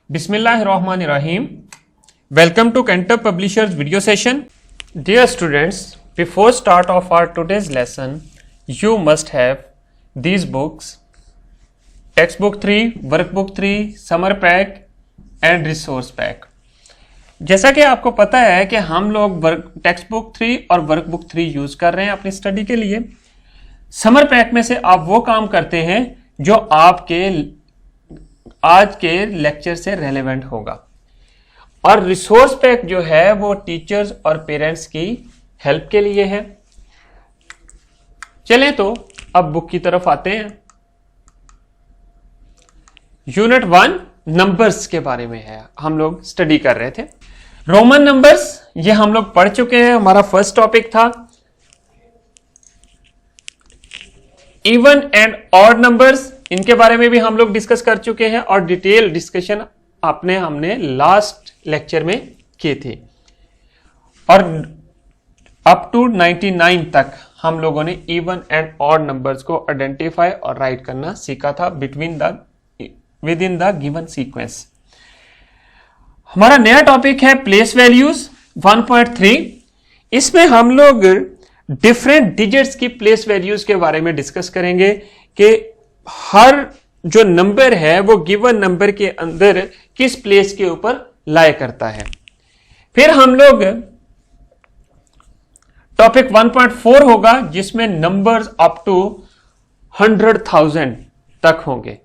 Bismillahirrahmanirrahim. Welcome to Cantor Publishers video session. Dear students, before start of our today's lesson, you must have these books: textbook 3, workbook 3, summer pack and resource pack. जैसा कि आपको पता है कि हम लोग text book 3 और workbook 3 use कर रहे हैं अपनी स्टडी के लिए। समर पैक में से आप वो काम करते हैं जो आपके आज के लेक्चर से रेलेवेंट होगा, और रिसोर्स पैक जो है वो टीचर्स और पेरेंट्स की हेल्प के लिए है। चलें तो अब बुक की तरफ आते हैं। यूनिट 1 नंबर्स के बारे में है, हम लोग स्टडी कर रहे थे। रोमन नंबर्स ये हम लोग पढ़ चुके हैं, हमारा फर्स्ट टॉपिक था। इवन एंड ऑड नंबर्स, इनके बारे में भी हम लोग डिस्कस कर चुके हैं और डिटेल डिस्कशन हमने लास्ट लेक्चर में किए थे। और अप टू 99 तक हम लोगों ने इवन एंड ऑड नंबर्स को आइडेंटिफाई और राइट करना सीखा था with in the given sequence. हमारा नया टॉपिक है प्लेस वैल्यूज 1.3। इसमें हम लोग डिफरेंट डिजिट्स की प्लेस वैल्यूज के बारे में डिस्कस करेंगे कि हर जो नंबर है वो गिवन नंबर के अंदर किस प्लेस के ऊपर लाए करता है। फिर हम लोग टॉपिक 1.4 होगा जिसमें नंबर्स अप टू 100,000 तक होंगे।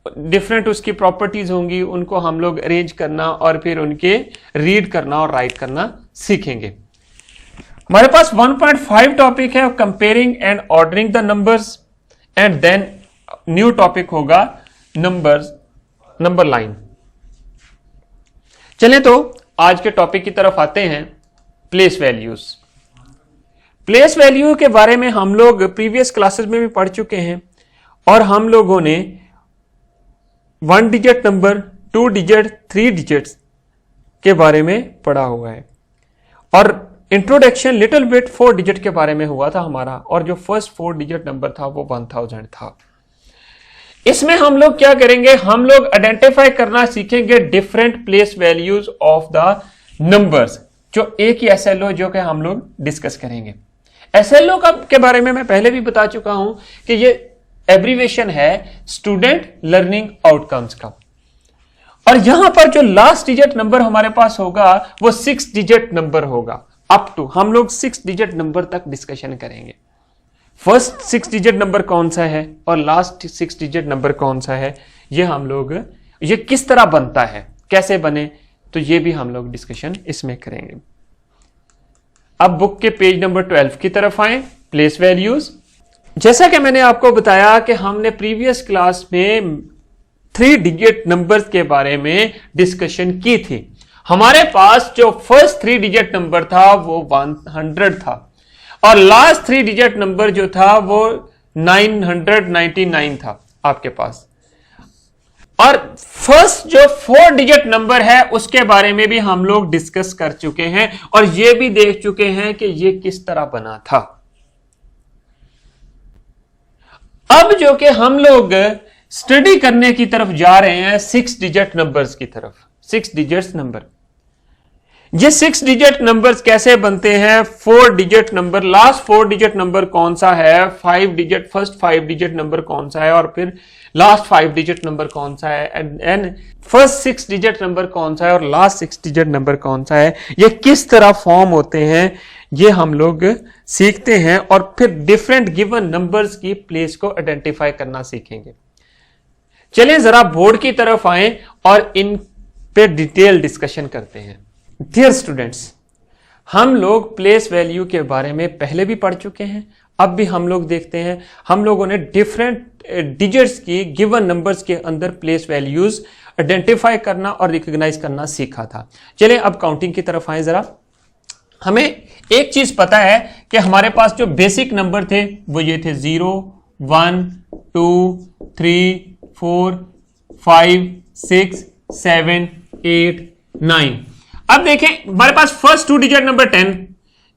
डिफरेंट उसकी प्रॉपर्टीज होंगी, उनको हम लोग अरेंज करना और फिर उनके रीड करना और राइट करना सीखेंगे। हमारे पास 1.5 टॉपिक है comparing and ordering the numbers, and then new topic होगा नंबर लाइन। चलें तो आज के टॉपिक की तरफ आते हैं, प्लेस वैल्यूज। प्लेस वैल्यू के बारे में हम लोग प्रीवियस क्लासेस में भी पढ़ चुके हैं, और हम लोगों ने 1 डिजिट नंबर, 2 डिजिट, 3 डिजिट्स के बारे में पढ़ा हुआ है, और इंट्रोडक्शन लिटिल बिट 4 डिजिट के बारे में हुआ था हमारा, और जो फर्स्ट 4 डिजिट नंबर था वो 1000 था। इसमें हम लोग क्या करेंगे, हम लोग आइडेंटिफाई करना सीखेंगे different place values of the numbers, जो एक ही एसएलओ जो कि हम लोग डिस्कस करेंगे। एसएलओ के बारे में मैं पहले भी बता चुका हूं कि ये एब्रीवेशन है स्टूडेंट लर्निंग आउटकम्स का, और यहां पर जो लास्ट डिजिट नंबर हमारे पास होगा वो 6 डिजिट नंबर होगा। अप टू हम लोग 6 डिजिट नंबर तक डिस्कशन करेंगे। फर्स्ट 6 डिजिट नंबर कौन सा है और लास्ट 6 डिजिट नंबर कौन सा है, ये किस तरह बनता है, कैसे बने, तो ये भी हम लोग डिस्कशन इसमें करेंगे। अब बुक के पेज नंबर 12 की तरफ आए, प्लेस वैल्यूज। जैसा कि मैंने आपको बताया कि हमने प्रीवियस क्लास में 3 डिजिट नंबर्स के बारे में डिस्कशन की थी। हमारे पास जो फर्स्ट 3 डिजिट नंबर था वो 100 था, और लास्ट 3 डिजिट नंबर जो था वो 999 था आपके पास। और फर्स्ट जो 4 डिजिट नंबर है उसके बारे में भी हम लोग डिस्कस कर चुके हैं, और ये भी देख चुके हैं कि ये किस तरह बना था। अब जो कि हम लोग स्टडी करने की तरफ जा रहे हैं 6 डिजिट नंबर्स की तरफ। 6 डिजिट नंबर, ये 6 डिजिट नंबर्स कैसे बनते हैं, 4 digit number, last 4 digit number कौन सा है, फर्स्ट 5 डिजिट नंबर कौन सा है, और फिर लास्ट 5 डिजिट नंबर कौन सा है, एंड फर्स्ट 6 डिजिट नंबर कौन सा है और लास्ट 6 डिजिट नंबर कौन सा है, ये किस तरह फॉर्म होते हैं, ये हम लोग सीखते हैं, और फिर डिफरेंट गिवन नंबर्स की प्लेस को आइडेंटिफाई करना सीखेंगे। चलिए जरा बोर्ड की तरफ आए और इन पे डिटेल डिस्कशन करते हैं। डियर स्टूडेंट्स, हम लोग प्लेस वैल्यू के बारे में पहले भी पढ़ चुके हैं, अब भी हम लोग देखते हैं। हम लोगों ने डिफरेंट डिजिट्स की गिवन नंबर्स के अंदर प्लेस वैल्यूज आइडेंटिफाई करना और रिकॉग्नाइज करना सीखा था। चलिए अब काउंटिंग की तरफ आए जरा। हमें एक चीज पता है कि हमारे पास जो बेसिक नंबर थे वो ये थे 0, 1, 2, 3, 4, 5, 6, 7, 8, 9। अब देखें हमारे पास फर्स्ट 2 डिजिट नंबर 10,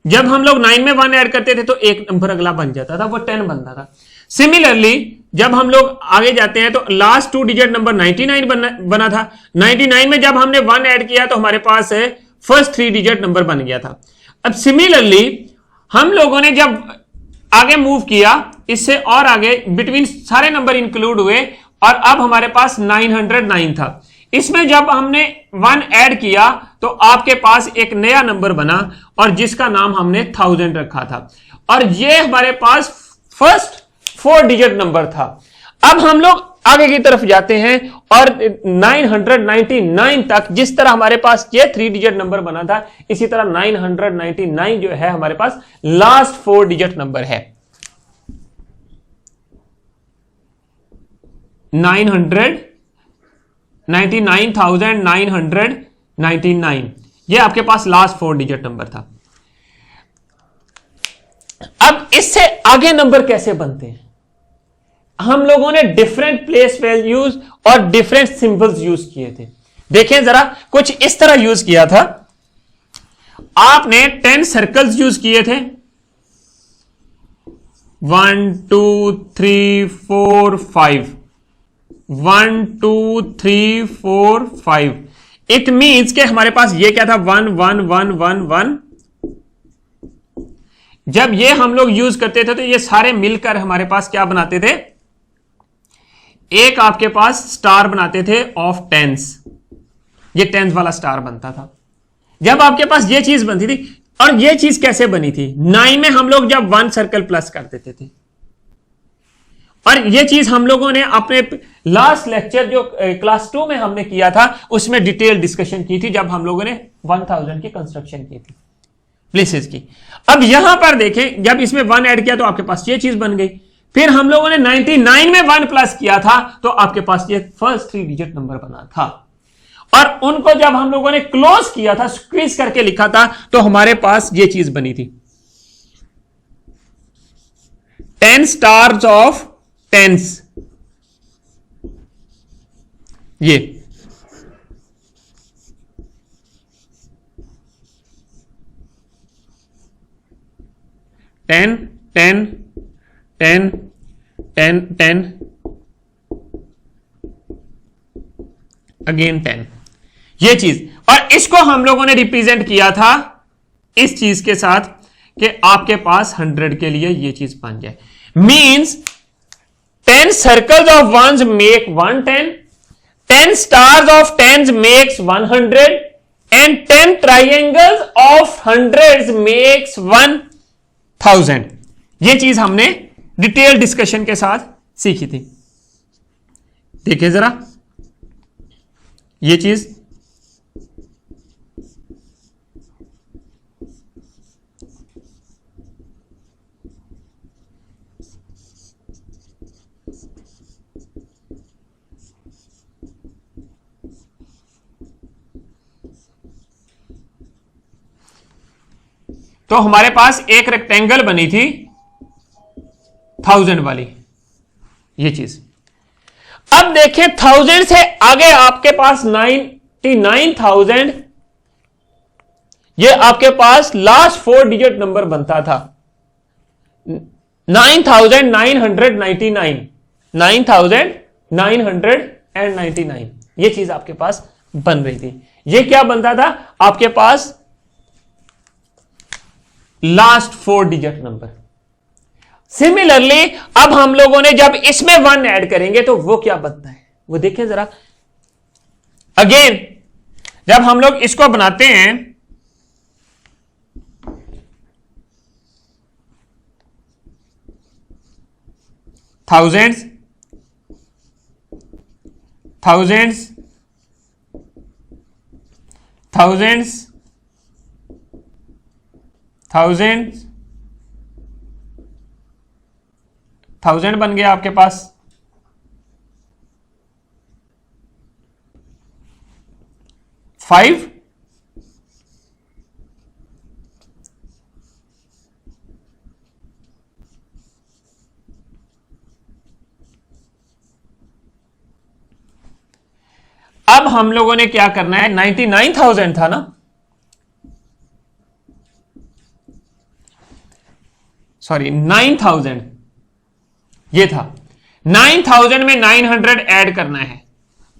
जब हम लोग 9 में 1 ऐड करते थे तो एक नंबर अगला बन जाता था, वो 10 बनता था। सिमिलरली जब हम लोग आगे जाते हैं तो लास्ट 2 डिजिट नंबर 99 बना था। 99 में जब हमने 1 ऐड किया तो हमारे पास फर्स्ट 3 डिजिट नंबर बन गया था। अब सिमिलरली हम लोगों ने जब आगे मूव किया, इससे और आगे बिटवीन सारे नंबर इंक्लूड हुए और अब हमारे पास 909 था। इसमें जब हमने 1 ऐड किया तो आपके पास एक नया नंबर बना और जिसका नाम हमने 1000 रखा था और ये हमारे पास फर्स्ट 4 डिजिट नंबर था। अब हम लोग आगे की तरफ जाते हैं और 999 तक, जिस तरह हमारे पास ये 3 डिजिट नंबर बना था, इसी तरह 999 जो है हमारे पास लास्ट 4 डिजिट नंबर है। 999,999 ये आपके पास लास्ट 4 डिजिट नंबर था। अब इससे आगे नंबर कैसे बनते हैं? हम लोगों ने डिफरेंट प्लेस वैल्यूज और डिफरेंट सिंबल्स यूज किए थे। देखें जरा, कुछ इस तरह यूज किया था। आपने 10 सर्कल्स यूज किए थे, 1 2 3 4 5, 1 2 3 4 5। इट मीन्स के हमारे पास ये क्या था, 1 1 1 1 1। जब ये हम लोग यूज करते थे तो ये सारे मिलकर हमारे पास क्या बनाते थे, एक आपके पास स्टार बनाते थे ऑफ टेंस। ये टेंस वाला स्टार बनता था जब आपके पास ये चीज बनती थी। और ये चीज कैसे बनी थी, 9 में हम लोग जब 1 सर्कल प्लस कर देते थे। और ये चीज हम लोगों ने अपने लास्ट लेक्चर जो क्लास 2 में हमने किया था उसमें डिटेल डिस्कशन की थी, जब हम लोगों ने 1000 की कंस्ट्रक्शन की थी प्लेसेस की। अब यहां पर देखें, जब इसमें 1 ऐड किया तो आपके पास ये चीज बन गई। फिर हम लोगों ने 99 में 1 प्लस किया था तो आपके पास ये फर्स्ट 3 डिजिट नंबर बना था। और उनको जब हम लोगों ने क्लोज किया था, स्क्वीज करके लिखा था, तो हमारे पास ये चीज बनी थी, 10 स्टार्स ऑफ टेंस। ये ten ten ten ten ten again 10, ये चीज। और इसको हम लोगों ने रिप्रेजेंट किया था इस चीज के साथ कि आपके पास 100 के लिए ये चीज बन जाए। Means 10 circles of ones make 110, 10 stars of tens makes 100 and 10 triangles of hundreds makes 1000। ये चीज हमने डिटेल डिस्कशन के साथ सीखी थी। देखिए जरा ये चीज, तो हमारे पास एक रेक्टेंगल बनी थी 1000 वाली, ये चीज। अब देखें 1000 से आगे आपके पास 99,000, ये आपके पास लास्ट 4 डिजिट नंबर बनता था 9,999, 9,999, ये चीज आपके पास बन रही थी। ये क्या बनता था आपके पास, लास्ट 4 डिजिट नंबर। सिमिलरली अब हम लोगों ने जब इसमें 1 ऐड करेंगे तो वो क्या बनता है, वो देखें जरा। अगेन जब हम लोग इसको बनाते हैं, थाउजेंड्स थाउजेंड्स थाउजेंड्स थाउजेंड्स 1000 बन गया आपके पास। फाइव अब हम लोगों ने क्या करना है, 99,000 था ना, सॉरी 9,000, ये था 9000 में 900 ऐड करना है।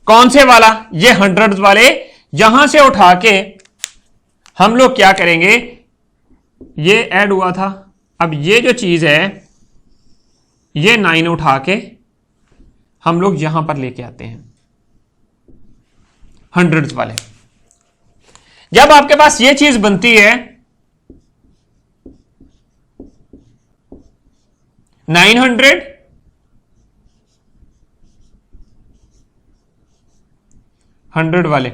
कौन से वाला? ये 100 वाले। यहां से उठा के हम लोग क्या करेंगे, ये ऐड हुआ था, अब ये जो चीज है ये 9 उठा के हम लोग यहां पर लेके आते हैं 100 वाले। जब आपके पास ये चीज बनती है 900 100 वाले,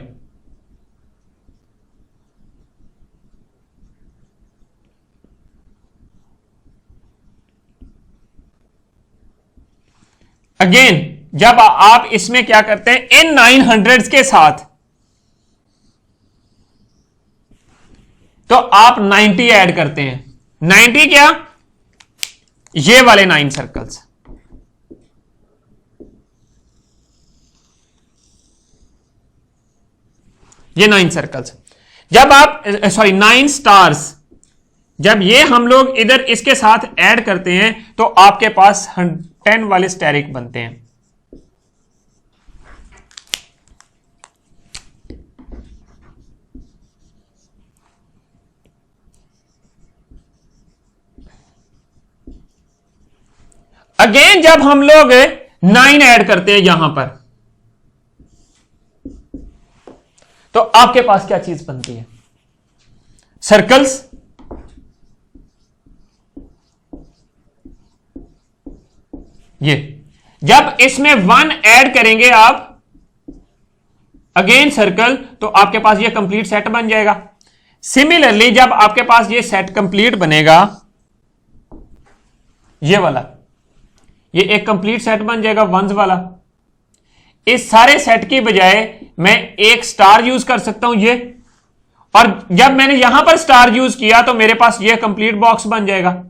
अगेन जब आप इसमें क्या करते हैं इन 900 के साथ, तो आप 90 ऐड करते हैं। 90 क्या? ये वाले 9 सर्कल्स, ये 9 सर्कल्स, जब आप 9 स्टार्स, जब ये हम लोग इधर इसके साथ ऐड करते हैं तो आपके पास 10 वाले स्टेरिक बनते हैं। अगेन जब हम लोग 9 ऐड करते हैं यहां पर, तो आपके पास क्या चीज बनती है? सर्कल्स। ये जब इसमें 1 ऐड करेंगे आप, अगेन सर्कल, तो आपके पास ये कंप्लीट सेट बन जाएगा। सिमिलरली जब आपके पास ये सेट कंप्लीट बनेगा, ये वाला, ये एक कंप्लीट सेट बन जाएगा वंस वाला। इस सारे सेट की बजाय मैं एक स्टार यूज कर सकता हूं ये, और जब मैंने यहां पर स्टार यूज किया तो मेरे पास ये कंप्लीट बॉक्स बन जाएगा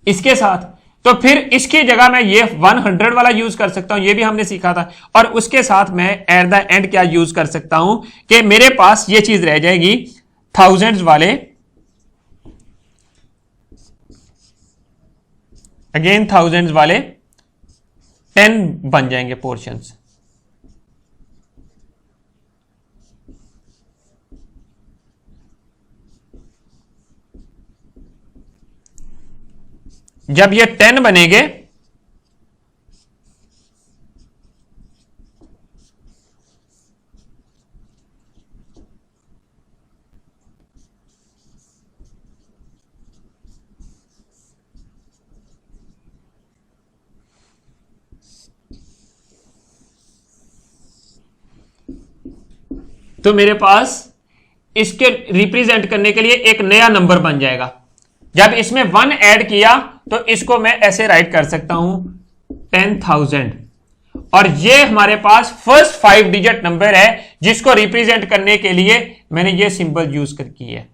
इसके साथ। तो फिर इसकी जगह मैं ये 100 वाला यूज कर सकता हूं, ये भी हमने सीखा था। और उसके साथ मैं एट द एंड क्या यूज कर सकता हूं कि मेरे पास ये चीज रह जाएगी थाउजेंड्स वाले, अगेन थाउजेंड्स वाले 10 बन जाएंगे पोर्शंस। जब ये 10 बनेंगे तो मेरे पास इसके रिप्रेजेंट करने के लिए एक नया नंबर बन जाएगा। जब इसमें 1 ऐड किया तो इसको मैं ऐसे राइट कर सकता हूं 10,000, और ये हमारे पास फर्स्ट 5 डिजिट नंबर है जिसको रिप्रेजेंट करने के लिए मैंने ये सिंबल यूज कर की है।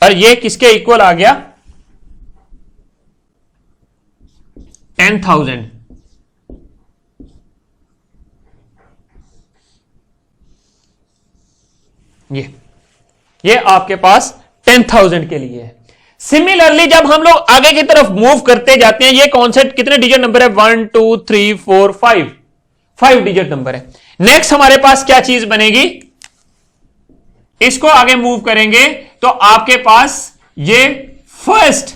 और ये किसके इक्वल आ गया? 10,000। ये आपके पास 10,000 के लिए है। सिमिलरली जब हम लोग आगे की तरफ मूव करते जाते हैं, ये कॉन्सेप्ट कितने डिजिट नंबर है? 1 2 3 4 5 डिजिट नंबर है। नेक्स्ट हमारे पास क्या चीज बनेगी? इसको आगे मूव करेंगे तो आपके पास ये फर्स्ट,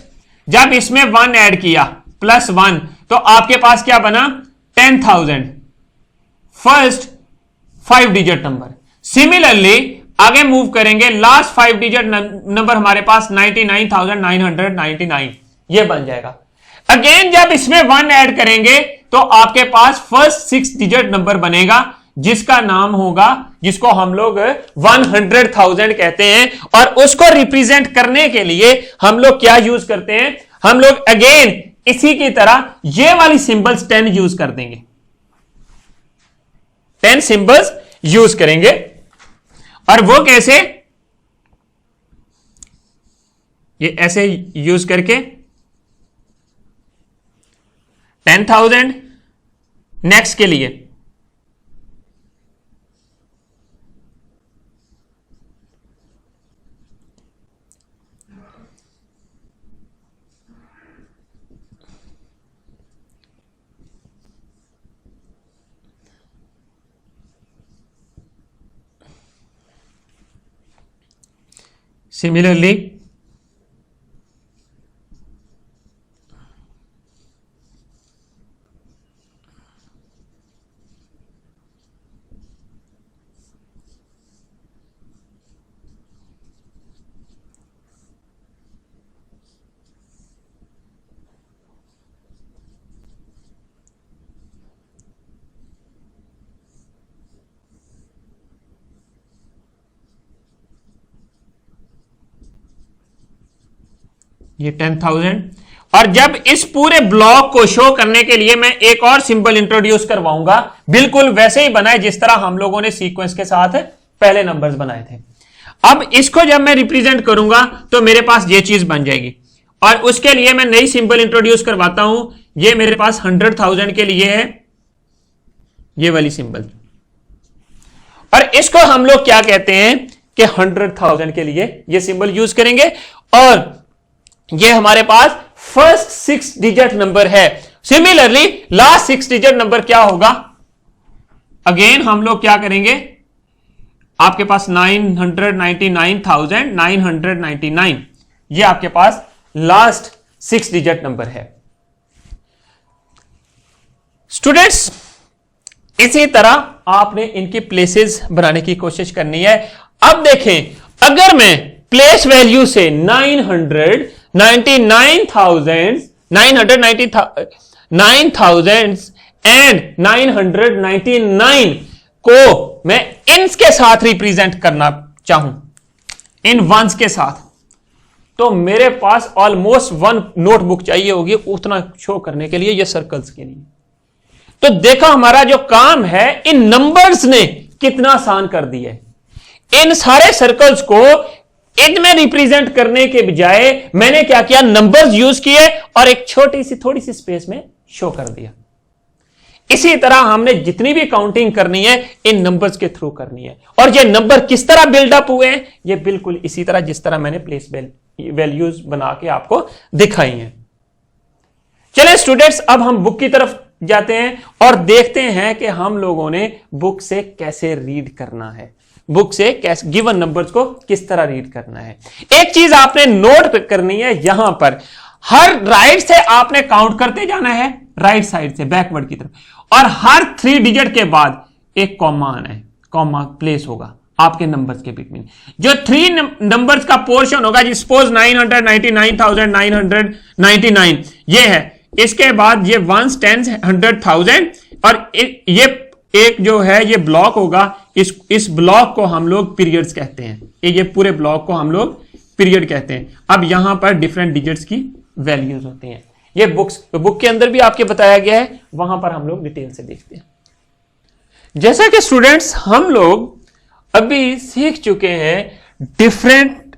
जब इसमें 1 ऐड किया +1, तो आपके पास क्या बना? 10,000, फर्स्ट 5 डिजिट नंबर। सिमिलरली आगे मूव करेंगे, लास्ट 5 डिजिट नंबर हमारे पास 99,999, ये बन जाएगा। अगेन जब इसमें 1 ऐड करेंगे तो आपके पास फर्स्ट 6 डिजिट नंबर बनेगा जिसका नाम होगा, जिसको हम लोग 100,000 कहते हैं। और उसको रिप्रेजेंट करने के लिए हम लोग क्या यूज करते हैं? हम लोग अगेन इसी की तरह ये वाली सिंबल्स 10 यूज कर देंगे, 10 सिंबल्स यूज करेंगे। और वो कैसे? ये ऐसे यूज करके 10,000 नेक्स्ट के लिए सिमिलरली ये 10,000। और जब इस पूरे ब्लॉक को शो करने के लिए मैं एक और सिंबल इंट्रोड्यूस करवाऊंगा, बिल्कुल वैसे ही बनाए जिस तरह हम लोगों ने सीक्वेंस के साथ पहले नंबर्स बनाए थे। अब इसको जब मैं रिप्रेजेंट करूंगा तो मेरे पास ये चीज बन जाएगी, और उसके लिए मैं नई सिंबल इंट्रोड्यूस करवाता हूं। ये मेरे पास 100,000 के लिए है, ये वाली सिंबल, और इसको हम लोग क्या कहते हैं कि 100,000 के लिए ये सिंबल यूज करेंगे। और ये हमारे पास फर्स्ट 6 डिजिट नंबर है। सिमिलरली लास्ट 6 डिजिट नंबर क्या होगा, अगेन हम लोग क्या करेंगे, आपके पास 999,999, ये आपके पास लास्ट 6 डिजिट नंबर है। स्टूडेंट्स, इसी तरह आपने इनकी प्लेसेस बनाने की कोशिश करनी है। अब देखें, अगर मैं प्लेस वैल्यू से 999,999 को मैं इन्स के साथ रिप्रेजेंट करना चाहूं, इन वंस के साथ, तो मेरे पास ऑलमोस्ट 1 नोटबुक चाहिए होगी उतना शो करने के लिए, ये सर्कल्स के लिए। तो देखा हमारा जो काम है इन नंबर्स ने कितना आसान कर दिया है। इन सारे सर्कल्स को इनमें रिप्रेजेंट करने के बजाय मैंने क्या किया, नंबर्स यूज किए और एक छोटी सी थोड़ी सी स्पेस में शो कर दिया। इसी तरह हमने जितनी भी काउंटिंग करनी है इन नंबर्स के थ्रू करनी है। और ये नंबर किस तरह बिल्डअप हुए हैं, ये बिल्कुल इसी तरह जिस तरह मैंने प्लेस वैल्यूज बना के आपको दिखाई हैं। चलिए स्टूडेंट्स, अब हम बुक की तरफ जाते हैं और देखते हैं कि हम लोगों ने बुक से कैसे रीड करना है, बुक से कैसे गिवन नंबर्स को किस तरह रीड करना है। एक चीज आपने नोट करनी है, यहां पर हर राइट से आपने काउंट करते जाना है, राइट साइड से बैकवर्ड की तरफ, और हर 3 डिजिट के बाद एक कॉमा आना है, कॉमा प्लेस होगा आपके नंबर्स के बीच में। जो 3 नंबर्स का पोर्शन होगा, सपोज 999,999 ये है, इसके बाद ये 1s 10s 100,000, और ये एक जो है ये ब्लॉक होगा, इस ब्लॉक को हम लोग पीरियड्स कहते हैं, ये पूरे ब्लॉक को हम लोग पीरियड कहते हैं। अब यहां पर डिफरेंट डिजिट्स की वैल्यूज होती हैं, ये बुक के अंदर भी आपके बताया गया है, वहां पर हम लोग डिटेल से देखते हैं। जैसा कि स्टूडेंट्स हम लोग अभी सीख चुके हैं डिफरेंट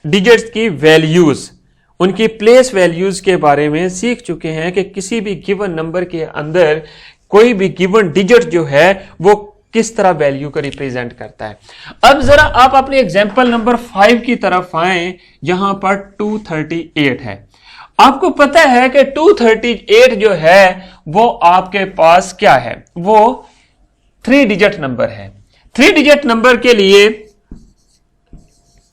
डिजिट्स की वैल्यूज, उनकी प्लेस वैल्यूज के बारे में सीख चुके हैं कि किसी भी गिवन नंबर के अंदर कोई भी गिवन डिजिट जो है वो किस तरह वैल्यू को रिप्रेजेंट करता है। अब जरा आप अपने एग्जांपल नंबर 5 की तरफ आए, जहां पर 238 है। आपको पता है कि 238 जो है वो आपके पास क्या है, वो 3 डिजिट नंबर है। 3 डिजिट नंबर के लिए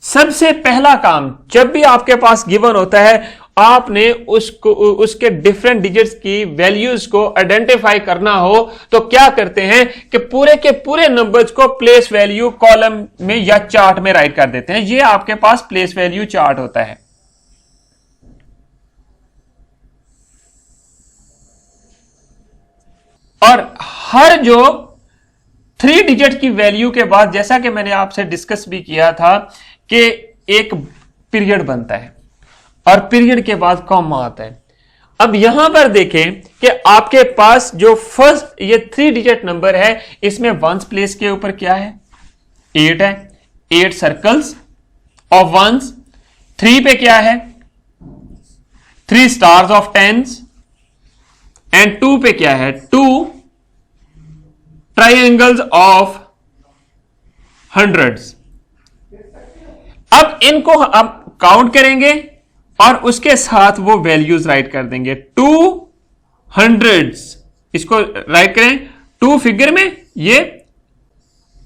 सबसे पहला काम, जब भी आपके पास गिवन होता है, आपने उसके डिफरेंट डिजिट्स की वैल्यूज को आइडेंटिफाई करना हो तो क्या करते हैं कि पूरे के पूरे नंबर्स को प्लेस वैल्यू कॉलम में या चार्ट में राइट कर देते हैं। ये आपके पास प्लेस वैल्यू चार्ट होता है। और हर जो 3 डिजिट की वैल्यू के बाद, जैसा कि मैंने आपसे डिस्कस भी किया था कि एक पीरियड बनता है और पीरियड के बाद कॉमा आता है। अब यहां पर देखें कि आपके पास जो फर्स्ट ये 3 डिजिट नंबर है, इसमें 1s प्लेस के ऊपर क्या है, 8 है, 8 सर्कल्स ऑफ 1s। 3 पे क्या है, 3 स्टार्स ऑफ 10s, एंड 2 पे क्या है, 2 ट्राइंगल्स ऑफ 100s। अब इनको अब काउंट करेंगे और उसके साथ वो वैल्यूज राइट कर देंगे। 200s, इसको राइट करें 2 फिगर में ये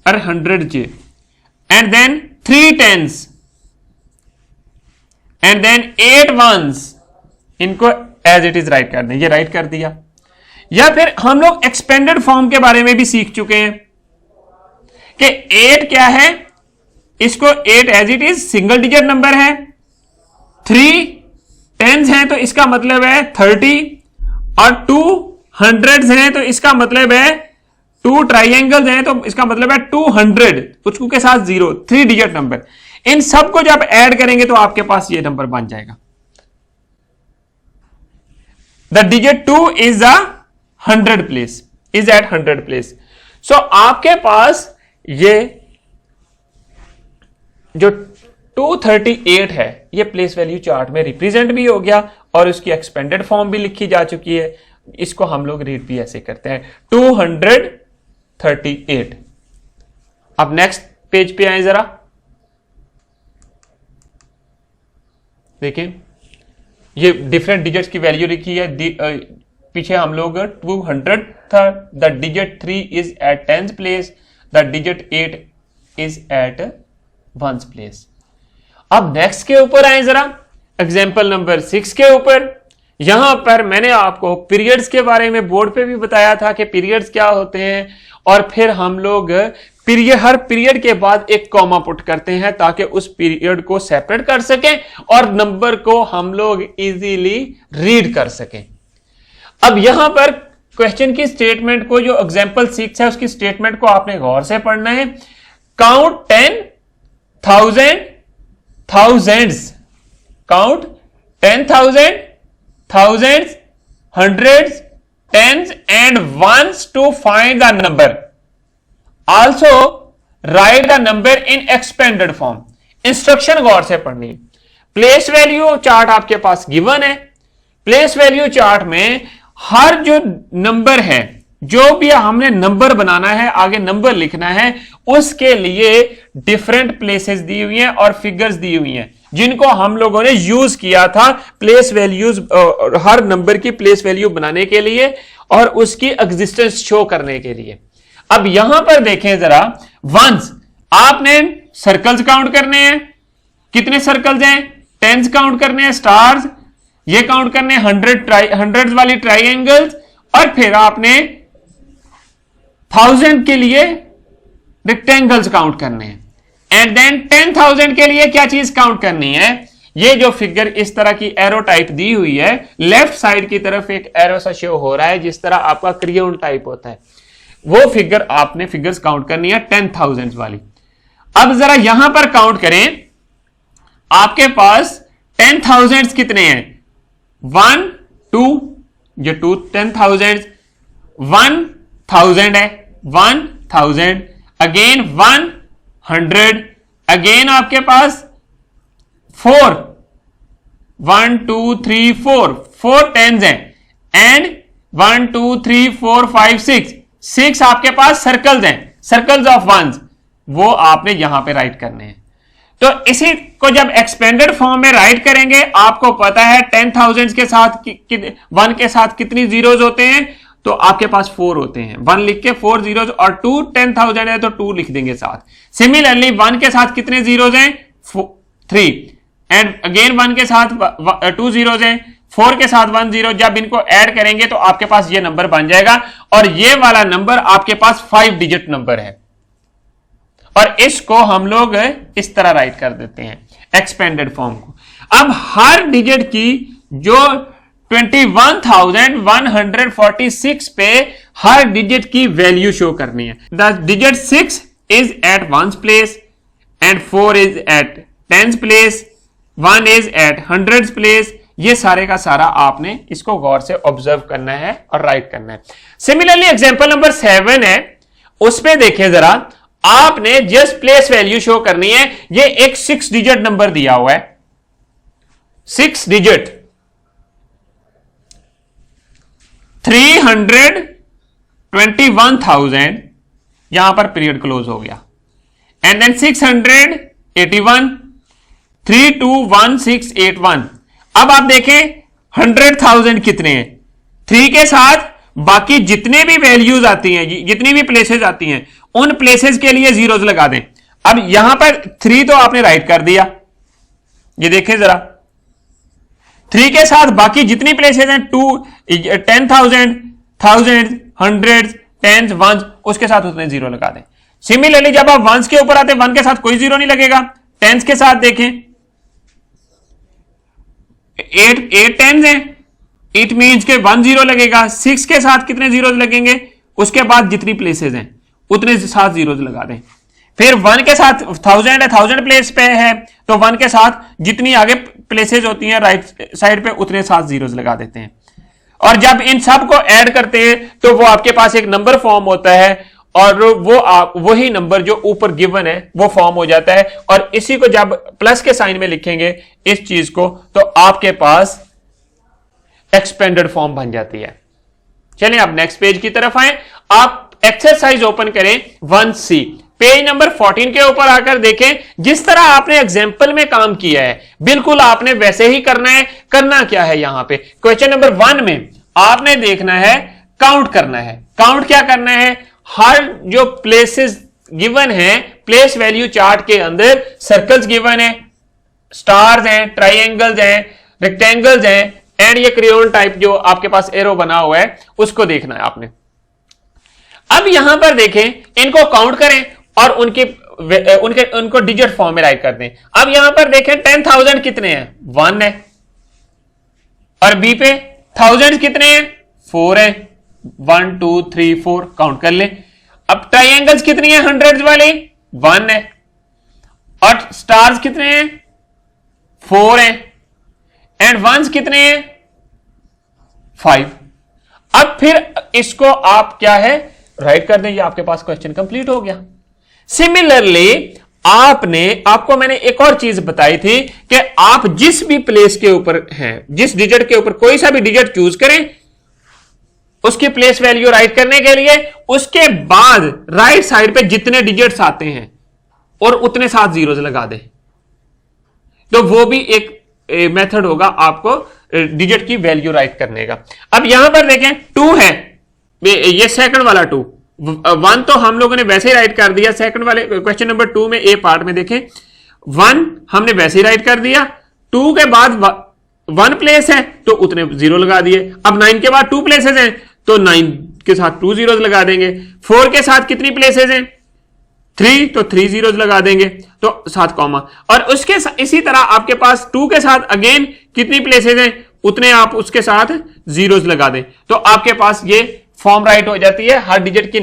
और 100 जे, and then 3 10s and then 8 1s, इनको एज इट इज राइट कर दें, ये राइट कर दिया। या फिर हम लोग एक्सपेंडेड फॉर्म के बारे में भी सीख चुके हैं कि 8 क्या है, इसको 8 as it is single digit number है, 3 10s हैं तो इसका मतलब है 30, और 2 100s हैं तो इसका मतलब है 2 ट्राइंगल्स हैं तो इसका मतलब है 200, उसको के साथ 0, 3 डिजिट नंबर। इन सबको जब ऐड करेंगे तो आपके पास ये नंबर बन जाएगा। The digit 2 is the 100 place, is at 100 place. So आपके पास ये जो 238 है ये प्लेस वैल्यू चार्ट में रिप्रेजेंट भी हो गया और उसकी एक्सपेंडेड फॉर्म भी लिखी जा चुकी है। इसको हम लोग रीड भी ऐसे करते हैं 238। अब नेक्स्ट पेज पे आए जरा, देखिए ये डिफरेंट डिजिट्स की वैल्यू लिखी है। पीछे हम लोग 200 था, the digit 3 is at 10th place, the digit 8 is at 1st place. अब नेक्स्ट के ऊपर आए जरा, एग्जाम्पल नंबर 6 के ऊपर। यहां पर मैंने आपको पीरियड्स के बारे में बोर्ड पे भी बताया था कि पीरियड्स क्या होते हैं, और फिर हम लोग हर पीरियड के बाद एक कॉमा पुट करते हैं ताकि उस पीरियड को सेपरेट कर सकें और नंबर को हम लोग इजीली रीड कर सकें। अब यहां पर क्वेश्चन की स्टेटमेंट को, जो एग्जाम्पल 6 है उसकी स्टेटमेंट को आपने गौर से पढ़ना है। Count 10,000 thousands, count 10,000 thousands, hundreds, tens and ones to find the number. Also write the number in expanded form. Instruction गौर से पढ़नी। प्लेस वैल्यू चार्ट आपके पास गिवन है। प्लेस वैल्यू चार्ट में हर जो नंबर है, जो भी हमने नंबर बनाना है, आगे नंबर लिखना है, उसके लिए डिफरेंट प्लेसेस दी हुई हैं और फिगर्स दी हुई हैं जिनको हम लोगों ने यूज किया था प्लेस वैल्यूज, हर नंबर की प्लेस वैल्यू बनाने के लिए और उसकी एग्जिस्टेंस शो करने के लिए। अब यहां पर देखें जरा, वंस आपने सर्कल्स काउंट करने हैं। कितने सर्कल्स हैं? 10s काउंट करने हैं, स्टार्स ये काउंट करने हैं, 100 वाली ट्राइंगल्स, और फिर आपने 1000 के लिए रेक्टेंगल्स काउंट करने हैं, एंड देन 10,000 के लिए क्या चीज काउंट करनी है? ये जो फिगर इस तरह की एरो टाइप दी हुई है, लेफ्ट साइड की तरफ एक एरो सा शो हो रहा है जिस तरह आपका क्रियोन टाइप होता है, वो फिगर आपने फिगर्स काउंट करनी है 10,000 वाली। अब जरा यहां पर काउंट करें, आपके पास 10,000 कितने हैं? 1 2, ये 2 10,000, 1,000 है, 1,000, अगेन 100, अगेन आपके पास 4, 1 2 3 4 10s हैं, एंड 1 2 3 4 5 6 आपके पास सर्कल्स हैं, सर्कल्स ऑफ वंस, वो आपने यहां पे राइट करने हैं। तो इसी को जब एक्सपेंडेड फॉर्म में राइट करेंगे, आपको पता है 10,000 के साथ 1 के साथ कितनी जीरोज होते हैं, तो आपके पास 4 होते हैं। 1 लिख के 4 जीरोज, और 2 10,000 है तो 2 लिख देंगे साथ। सिमिलरली 1 के साथ कितने जीरोज हैं? 3, एंड अगेन 1 के साथ 2 जीरोज हैं, 4 के साथ 1 0। जब इनको ऐड करेंगे तो आपके पास ये नंबर बन जाएगा, और ये वाला नंबर आपके पास 5 डिजिट नंबर है, और इसको हम लोग इस तरह राइट कर देते हैं एक्सपेंडेड फॉर्म को। अब हर डिजिट की जो 21,146 पे हर डिजिट की वैल्यू शो करनी है। The digit 6 is at 1st place, and 4 is at 10th place, 1 is at 100th place. ये सारे का सारा आपने इसको गौर से ऑब्जर्व करना है और राइट करना है। सिमिलरली एग्जांपल नंबर 7 है, उसमें देखिए जरा, आपने जस्ट प्लेस वैल्यू शो करनी है। ये एक 6 डिजिट नंबर दिया हुआ है, 6 डिजिट, 321,000, यहां पर पीरियड क्लोज हो गया, एंड देन 681, 321681। अब आप देखें 100,000 कितने हैं? 3 के साथ बाकी जितने भी वैल्यूज आती हैं, जितनी भी प्लेसेस आती हैं, उन प्लेसेस के लिए जीरोज लगा दें। अब यहां पर 3 तो आपने राइट कर दिया, ये देखें जरा, 3 के साथ बाकी जितनी प्लेसेस हैं 2, 10,000, 1000, 100, 10, 1, उसके साथ उतने जीरो लगा दें। सिमिलरली जब आप 1s के ऊपर आते हैं 1 के साथ कोई जीरो नहीं लगेगा। 10s के साथ देखें 8 10s हैं, इट मीन्स के 1 जीरो लगेगा। 6 के साथ कितने जीरो लगेंगे, उसके बाद जितनी प्लेसेस हैं उतने साथ जीरो लगा दें। फिर 1 के साथ 1000 है, 1000 प्लेस पे है तो 1 के साथ जितनी आगे प्लेसेस होती हैं राइट साइड पे उतने साथ जीरोस लगा देते हैं। और जब इन सब को ऐड करते हैं तो वो आपके पास एक नंबर फॉर्म होता है और वही नंबर जो ऊपर गिवन है वो फॉर्म हो जाता है। और इसी को जब प्लस के साइन में लिखेंगे इस चीज को तो आपके पास एक्सपेंडेड फॉर्म बन जाती है। चलिए आप नेक्स्ट पेज की तरफ आए, आप एक्सरसाइज ओपन करें 1C, पेज नंबर 14 के ऊपर आकर देखें। जिस तरह आपने एग्जाम्पल में काम किया है बिल्कुल आपने वैसे ही करना है। करना क्या है, यहां पे क्वेश्चन नंबर 1 में आपने देखना है, काउंट करना है। काउंट क्या करना है, हर जो प्लेसेस गिवन है प्लेस वैल्यू चार्ट के अंदर सर्कल्स गिवन है, स्टार्स हैं, ट्राइंगल्स हैं, रेक्टेंगल्स हैं एंड ये क्रेयोन टाइप जो आपके पास एरो बना हुआ है उसको देखना है आपने। अब यहां पर देखें, इनको काउंट करें और उनको डिजिट फॉर्म में राइट कर दें। अब यहां पर देखें 10,000 कितने हैं, 1 है, और बी पे 1000 कितने हैं, 4 है, 1 2 3 4 काउंट कर ले। अब ट्राइंगल्स कितनी है, 100 वाली 1 है, और स्टार्स कितने हैं, 4 है, एंड वंस कितने हैं, 5। अब फिर इसको आप क्या है राइट कर दें, ये आपके पास क्वेश्चन कंप्लीट हो गया। सिमिलरली आपको मैंने एक और चीज बताई थी कि आप जिस भी प्लेस के ऊपर हैं, जिस डिजिट के ऊपर कोई सा भी डिजिट चूज करें उसकी प्लेस वैल्यू राइट करने के लिए उसके बाद राइट साइड पे जितने डिजिट्स आते हैं और उतने साथ जीरोस लगा दें, तो वो भी एक मेथड होगा आपको डिजिट की वैल्यू राइट करने का। अब यहां पर देखें 2 है, ये सेकंड वाला 2, 1 तो हम लोगों ने वैसे ही राइट कर दिया। सेकंड वाले क्वेश्चन नंबर 2 में ए पार्ट में देखें 1 हमने वैसे ही राइट कर दिया, 2 के बाद 1 प्लेस है तो उतने जीरो लगा दिए। अब 9 के बाद 2 प्लेसेस हैं तो 9 के साथ 2 जीरोस लगा देंगे। 4 के साथ कितनी प्लेसेस हैं, 3 तो 3 जीरोस लगा देंगे तो 7 कॉमा। और उसके इसी तरह आपके पास 2 के साथ अगेन कितनी प्लेसेस हैं उतने आप उसके साथ जीरोस लगा दें तो आपके पास ये फॉर्म राइट हो जाती है, हर डिजिट की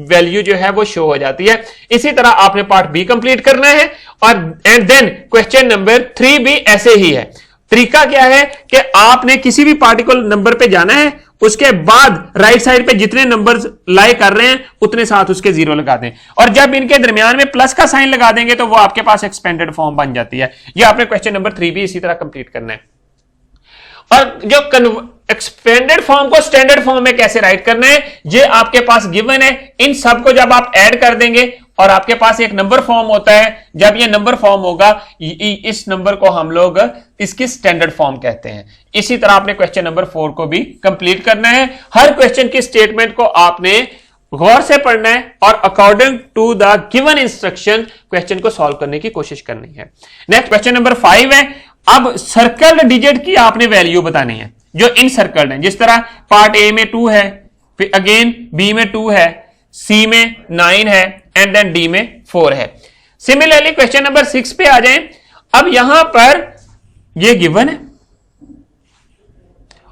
वैल्यू जो है वो शो हो जाती है। इसी तरह आपने पार्ट बी कंप्लीट करना है और एंड देन क्वेश्चन नंबर 3 भी ऐसे ही है। तरीका क्या है कि आपने किसी भी पार्टिकुलर नंबर पे जाना है, उसके बाद राइट साइड पे जितने नंबर्स लाई कर रहे हैं उतने साथ उसके जीरो लगा दें, और जब इनके दरमियान में प्लस का साइन लगा देंगे तो वो आपके पास एक्सपेंडेड फॉर्म बन जाती है। ये आपने क्वेश्चन नंबर 3 भी इसी तरह कंप्लीट करना है। और जो एक्सपेंडेड फॉर्म को स्टैंडर्ड फॉर्म में कैसे राइट करना है ये आपके पास गिवन है। इन सब को जब आप ऐड कर देंगे और आपके पास एक नंबर फॉर्म होता है, जब ये नंबर फॉर्म होगा इस नंबर को हम लोग इसकी स्टैंडर्ड फॉर्म कहते हैं। इसी तरह आपने क्वेश्चन नंबर 4 को भी कंप्लीट करना है। हर क्वेश्चन की स्टेटमेंट को आपने गौर से पढ़ना है और according to the given instruction question को सॉल्व करने की कोशिश करनी है। नेक्स्ट क्वेश्चन नंबर 5 है। अब सर्कल्ड डिजिट की आपने वैल्यू बतानी है जो इन सर्कल्ड है। जिस तरह पार्ट ए में 2 है, फिर अगेन बी में 2 है, सी में 9 है एंड देन डी में 4 है। सिमिलरली क्वेश्चन नंबर 6 पे आ जाएं। अब यहां पर ये गिवन है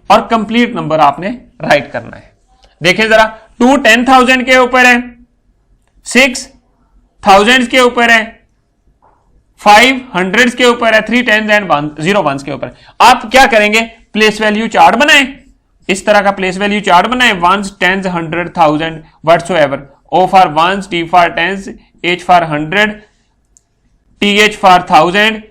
और कंप्लीट नंबर आपने राइट करना है। देखें जरा, 2 10,000 के ऊपर है, 6 1000 के ऊपर है, 5 100 के ऊपर है, 3 10s एंड 0 1s के ऊपर। आप क्या करेंगे, प्लेस वैल्यू चार्ट बनाएं, इस तरह का प्लेस वैल्यू चार्ट बनाएं, 1s 10s 100 1000 whatsoever, O for 1s, T for 10s, H for 100, TH for 1000,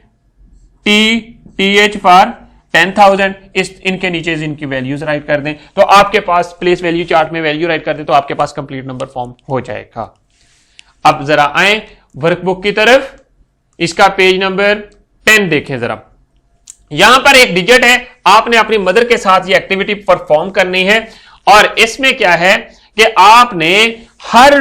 TH for 10,000। इनके नीचे इनकी वैल्यूज राइट कर दें तो आपके पास प्लेस वैल्यू चार्ट में वैल्यू राइट कर दें तो आपके पास कंप्लीट नंबर फॉर्म हो जाएगा। अब जरा आए वर्कबुक की तरफ, इसका पेज नंबर 10 देखें जरा। यहां पर एक डिजिट है, आपने अपनी मदर के साथ ये एक्टिविटी परफॉर्म करनी है और इसमें क्या है कि आपने हर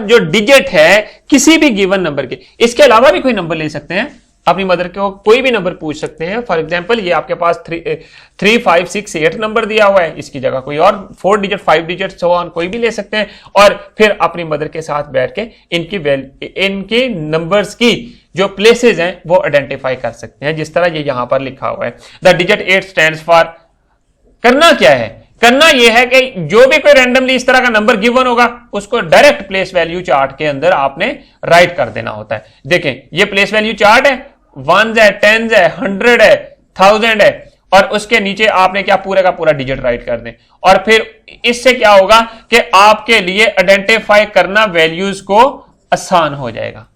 जो डिजिट है किसी भी गिवन नंबर के, इसके अलावा भी कोई नंबर ले सकते हैं, अपनी मदर को कोई भी नंबर पूछ सकते हैं। फॉर एग्जांपल ये आपके पास 3, 5, 6, 8 नंबर दिया हुआ है, इसकी जगह कोई और 4 डिजिट, 5 डिजिट सो ऑन कोई भी ले सकते हैं, और फिर अपनी मदर के साथ बैठ के इनकी नंबर्स की जो प्लेसेस हैं वो आइडेंटिफाई कर सकते हैं, जिस तरह ये यहां पर लिखा हुआ है। The digit 8 stands for. करना क्या है? करना यह है कि जो भी कोई रैंडमली इस तरह का नंबर गिवन होगा उसको डायरेक्ट प्लेस वैल्यू चार्ट के अंदर आपने राइट कर देना होता है। देखें ये प्लेस वैल्यू चार्ट है, 1 है, 10 है, 100 है, 1000 है, और उसके नीचे आपने क्या पूरा का पूरा डिजिट राइट कर दें, और फिर इससे क्या होगा कि आपके लिए आइडेंटिफाई करना वैल्यूज को आसान हो जाएगा।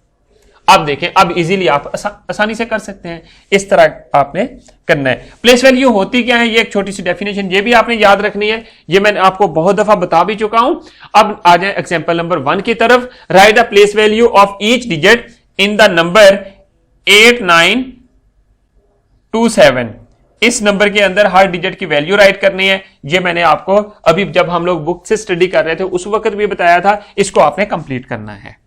अब देखें, अब इजीली आप आसानी से कर सकते हैं, इस तरह आपने करना है। प्लेस वैल्यू होती क्या है, ये एक छोटी सी डेफिनेशन ये भी आपने याद रखनी है, ये मैंने आपको बहुत दफा बता भी चुका हूं। अब आ जाए एग्जांपल नंबर 1 की तरफ। Right the place value of each digit in the number 8927। इस नंबर के अंदर हर डिजिट की वैल्यू राइट करनी है। ये मैंने आपको अभी जब हम लोग बुक से स्टडी कर रहे थे उस वक्त भी बताया था, इसको आपने कंप्लीट करना है।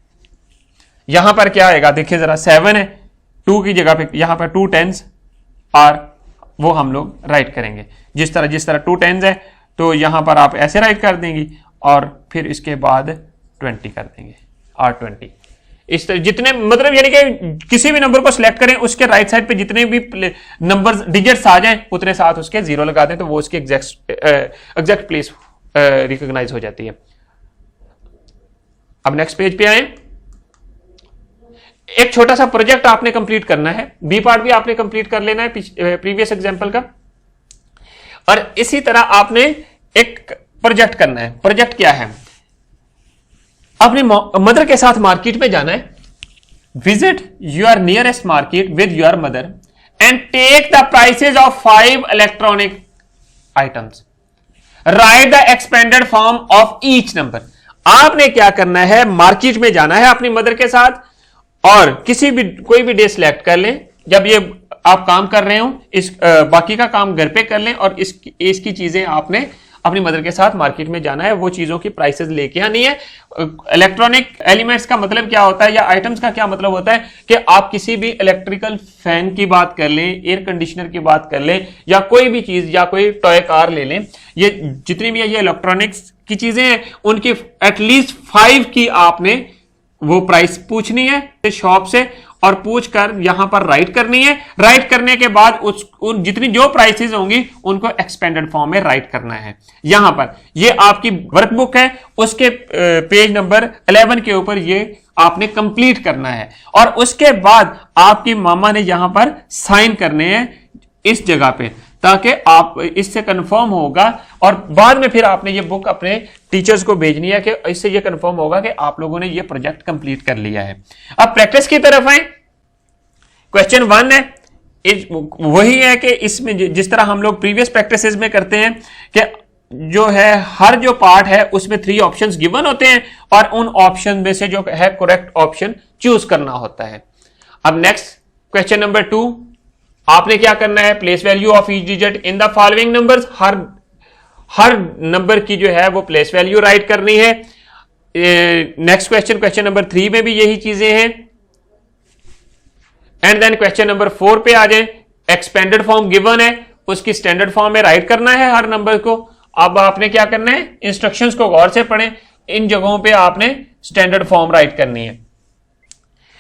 यहां पर क्या आएगा देखिए जरा, 7 है, 2 की जगह पे यहां पर 2 10s और वो हम लोग राइट करेंगे जिस तरह 2 10s है तो यहां पर आप ऐसे राइट कर देंगे और फिर इसके बाद 20 कर देंगे, R20। इस तरह जितने मतलब यानी कि किसी भी नंबर को सिलेक्ट करें, उसके राइट साइड पे जितने भी नंबर डिजिट्स आ जाएं उतने साथ उसके 0 लगा दें तो वो उसकी एग्जैक्ट प्लेस रिकॉग्नाइज हो जाती है। अब नेक्स्ट पेज पे आए। एक छोटा सा प्रोजेक्ट आपने कंप्लीट करना है, बी पार्ट भी आपने कंप्लीट कर लेना है प्रीवियस एग्जांपल का, और इसी तरह आपने एक प्रोजेक्ट करना है। प्रोजेक्ट क्या है? अपनी मदर के साथ मार्केट में जाना है। Visit your nearest market with your mother and take the prices of 5 electronic items. Write the expanded form of each number. आपने क्या करना है, मार्केट में जाना है अपनी मदर के साथ, और कोई भी डे सिलेक्ट कर लें जब ये आप काम कर रहे हो, बाकी का काम घर पे कर लें, और इसकी चीजें आपने अपनी मदर के साथ मार्केट में जाना है, वो चीजों की प्राइसेस लेके आनी है। इलेक्ट्रॉनिक एलिमेंट्स का मतलब क्या होता है, या आइटम्स का क्या मतलब होता है कि आप किसी भी इलेक्ट्रिकल फैन की बात कर लें, एयर कंडीशनर की बात कर लें, या कोई भी चीज या कोई टॉय कार ले लें, ये जितनी भी ये इलेक्ट्रॉनिक्स की चीजें हैं उनकी एटलीस्ट 5 की आपने वो प्राइस पूछनी है शॉप से, और पूछकर यहां पर राइट करनी है। राइट करने के बाद उन जितनी जो प्राइसेस होंगी उनको एक्सपेंडेड फॉर्म में राइट करना है। यहां पर ये आपकी वर्कबुक है, उसके पेज नंबर 11 के ऊपर ये आपने कंप्लीट करना है, और उसके बाद आपकी मामा ने यहां पर साइन करने हैं इस जगह पे, ताकि आप इससे कंफर्म होगा, और बाद में फिर आपने ये बुक अपने टीचर्स को भेजनी है कि इससे ये कंफर्म होगा कि आप लोगों ने ये प्रोजेक्ट कंप्लीट कर लिया है। अब प्रैक्टिस की तरफ आए। क्वेश्चन 1 है, वही है कि इसमें जिस तरह हम लोग प्रीवियस प्रैक्टिसेस में करते हैं कि जो है हर जो पार्ट है उसमें 3 ऑप्शंस गिवन होते हैं, और उन ऑप्शन में से जो है करेक्ट ऑप्शन चूज करना होता है। अब नेक्स्ट क्वेश्चन नंबर 2, आपने क्या करना है, place value of each digit in the following numbers. Her number की जो है वो प्लेस वैल्यू राइट करनी है। नेक्स्ट क्वेश्चन नंबर 3 में भी यही चीजें हैं। एंड देन क्वेश्चन नंबर 4 पे आ जाए। एक्सपेंडेड फॉर्म गिवन है, उसकी स्टैंडर्ड फॉर्म में राइट करना है हर नंबर को। अब आपने क्या करना है, इंस्ट्रक्शंस को गौर से पढ़ें, इन जगहों पे आपने स्टैंडर्ड फॉर्म राइट करनी है।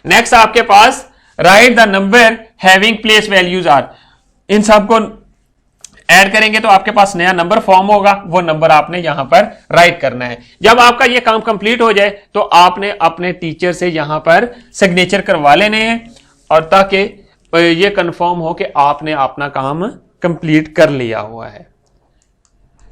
नेक्स्ट आपके पास write the number having place values are. इन सबको ऐड करेंगे तो आपके पास नया नंबर फॉर्म होगा, वो नंबर आपने यहां पर राइट करना है। जब आपका ये काम कंप्लीट हो जाए तो आपने अपने टीचर से यहां पर सिग्नेचर करवा लेने हैं, और ताकि ये कंफर्म हो कि आपने अपना काम कंप्लीट कर लिया हुआ है।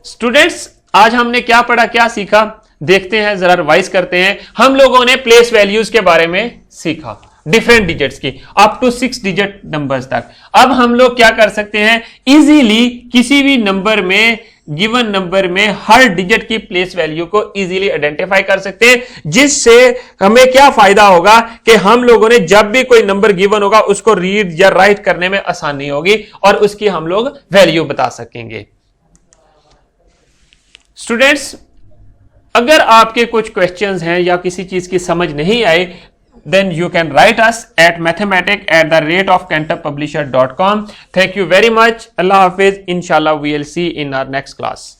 स्टूडेंट्स, आज हमने क्या पढ़ा, क्या सीखा, देखते हैं, जरा रिवाइज करते हैं। हम लोगों ने प्लेस वैल्यूज के बारे में सीखा, डिफरेंट डिजिट्स की, अप टू 6 डिजिट नंबर्स तक। अब हम लोग क्या कर सकते हैं, इजीली किसी भी नंबर में, गिवन नंबर में हर डिजिट की प्लेस वैल्यू को इजीली आइडेंटिफाई कर सकते हैं, जिससे हमें क्या फायदा होगा कि हम लोगों ने जब भी कोई नंबर गिवन होगा उसको रीड या राइट करने में आसानी होगी, और उसकी हम लोग वैल्यू बता सकेंगे। स्टूडेंट्स, अगर आपके कुछ क्वेश्चंस हैं या किसी चीज की समझ नहीं आए, then you can write us at mathematic@cantorpublisher.com. Thank you very much. Allah Hafiz. Inshallah we will see in our next class.